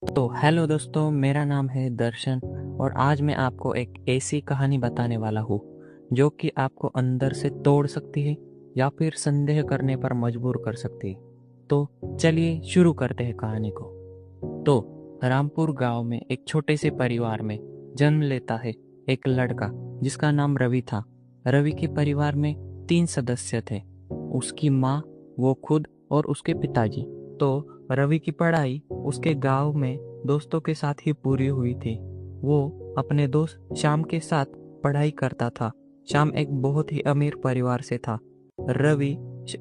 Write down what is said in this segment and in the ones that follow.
तो हेलो दोस्तों, मेरा नाम है दर्शन और आज मैं आपको एक ऐसी कहानी बताने वाला हूँ जो कि आपको अंदर से तोड़ सकती है या फिर संदेह करने पर मजबूर कर सकती है। तो चलिए शुरू करते हैं कहानी को। तो रामपुर गांव में एक छोटे से परिवार में जन्म लेता है एक लड़का जिसका नाम रवि था। रवि के परिवार में 3 सदस्य थे, उसकी माँ, वो खुद और उसके पिताजी। तो रवि की पढ़ाई उसके गांव में दोस्तों के साथ ही पूरी हुई थी। वो अपने दोस्त श्याम के साथ पढ़ाई करता था। श्याम एक बहुत ही अमीर परिवार से था। रवि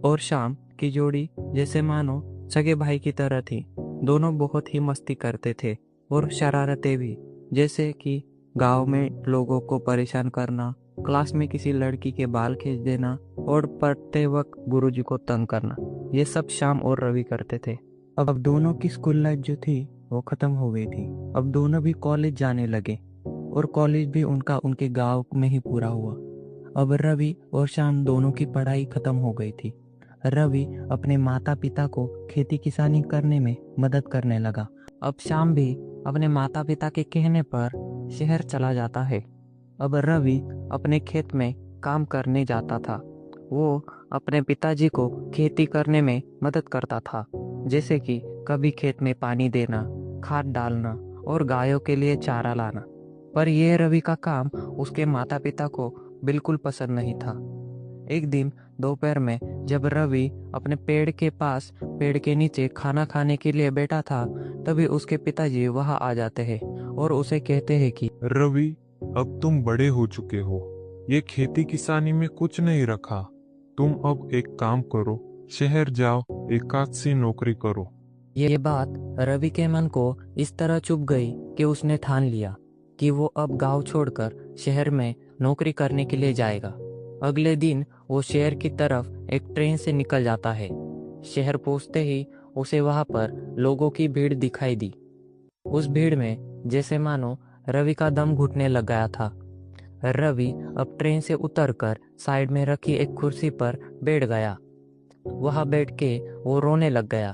और श्याम की जोड़ी जैसे मानो सगे भाई की तरह थी। दोनों बहुत ही मस्ती करते थे और शरारतें भी, जैसे कि गांव में लोगों को परेशान करना, क्लास में किसी लड़की के बाल खींच देना और पढ़ते वक्त गुरुजी को तंग करना। ये सब श्याम और रवि करते थे। अब दोनों की स्कूल लाइफ जो थी वो खत्म हो गई थी। अब दोनों भी कॉलेज जाने लगे और कॉलेज भी उनके गांव में ही पूरा हुआ। अब रवि और श्याम दोनों की पढ़ाई खत्म हो गई थी। रवि अपने माता पिता को खेती किसानी करने में मदद करने लगा। अब श्याम भी अपने माता पिता के कहने पर शहर चला जाता है। अब रवि अपने खेत में काम करने जाता था। वो अपने पिताजी को खेती करने में मदद करता था, जैसे कि कभी खेत में पानी देना, खाद डालना और गायों के लिए चारा लाना। पर यह रवि का काम उसके माता पिता को बिल्कुल पसंद नहीं था। एक दिन दोपहर में जब रवि अपने पेड़ के पास पेड़ के नीचे खाना खाने के लिए बैठा था, तभी उसके पिताजी वहां आ जाते हैं और उसे कहते हैं कि रवि, अब तुम बड़े हो चुके हो, ये खेती किसानी में कुछ नहीं रखा। तुम अब एक काम करो, शहर जाओ, एक आध सी नौकरी करो। ये बात रवि के मन को इस तरह चुभ गई कि उसने ठान लिया कि वो अब गांव छोड़कर शहर में नौकरी करने के लिए जाएगा। अगले दिन वो शहर की तरफ एक ट्रेन से निकल जाता है। शहर पहुंचते ही उसे वहां पर लोगों की भीड़ दिखाई दी। उस भीड़ में जैसे मानो रवि का दम घुटने लग गया था। रवि अब ट्रेन से उतरकर साइड में रखी एक कुर्सी पर बैठ गया। वहां बैठ के वो रोने लग गया।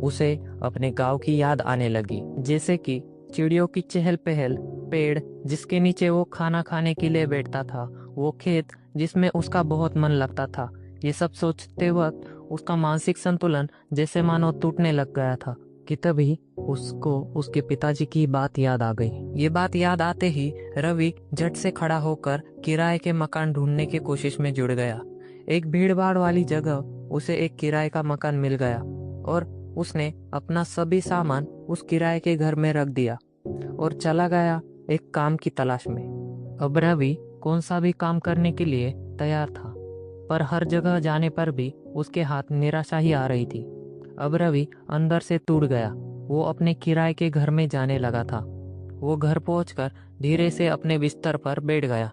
उसे अपने गांव की याद आने लगी, जैसे कि चिड़ियों की चहल पहल, पेड़ जिसके नीचे वो खाना खाने के लिए बैठता था, वो खेत जिसमें उसका बहुत मन लगता था। ये सब सोचते वक्त उसका मानसिक संतुलन जैसे मानो टूटने लग गया था कि तभी उसको उसके पिताजी की बात याद आ गई। ये बात याद आते ही रवि झट से खड़ा होकर किराए के मकान ढूंढने की कोशिश में जुड़ गया। एक भीड़ भाड़ वाली जगह उसे एक किराए का मकान मिल गया और उसने अपना सभी सामान उस किराए के घर में रख दिया और चला गया एक काम की तलाश में। अब रवि कौन सा भी काम करने के लिए तैयार था, पर हर जगह जाने पर भी उसके हाथ निराशा ही आ रही थी। अब रवि अंदर से टूट गया। वो अपने किराए के घर में जाने लगा था। वो घर पहुंचकर धीरे से अपने बिस्तर पर बैठ गया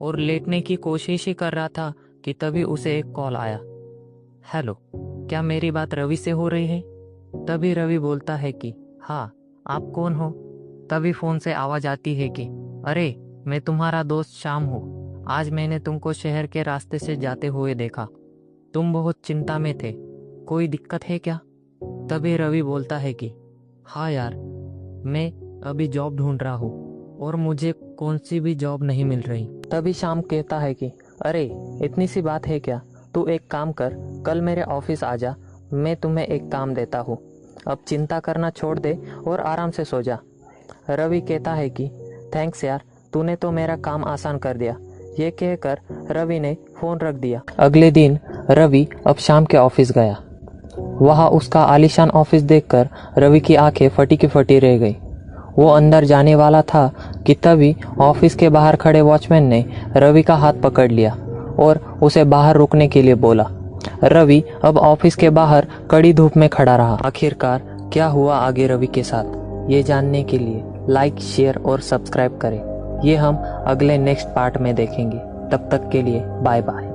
और लेटने की कोशिश ही कर रहा था कि तभी उसे एक कॉल आया। हेलो, क्या मेरी बात रवि से हो रही है? तभी रवि बोलता है कि हाँ, आप कौन हो? तभी फोन से आवाज आती है कि अरे, मैं तुम्हारा दोस्त श्याम हूँ। आज मैंने तुमको शहर के रास्ते से जाते हुए देखा। तुम बहुत चिंता में थे, कोई दिक्कत है क्या? तभी रवि बोलता है कि हाँ यार, मैं अभी जॉब ढूंढ रहा हूँ और मुझे कौन सी भी जॉब नहीं मिल रही। तभी श्याम कहता है कि अरे, इतनी सी बात है क्या? तू एक काम कर, कल मेरे ऑफिस आ जा, मैं तुम्हें एक काम देता हूँ। अब चिंता करना छोड़ दे और आराम से सो जा। रवि कहता है कि थैंक्स यार, तूने तो मेरा काम आसान कर दिया। ये कहकर रवि ने फोन रख दिया। अगले दिन रवि अब शाम के ऑफिस गया। वहाँ उसका आलीशान ऑफिस देखकर रवि की आंखें फटी की फटी रह गई। वो अंदर जाने वाला था कि तभी ऑफिस के बाहर खड़े वॉचमैन ने रवि का हाथ पकड़ लिया और उसे बाहर रुकने के लिए बोला। रवि अब ऑफिस के बाहर कड़ी धूप में खड़ा रहा। आखिरकार क्या हुआ आगे रवि के साथ, ये जानने के लिए लाइक, शेयर और सब्सक्राइब करें। ये हम अगले नेक्स्ट पार्ट में देखेंगे। तब तक के लिए बाय बाय।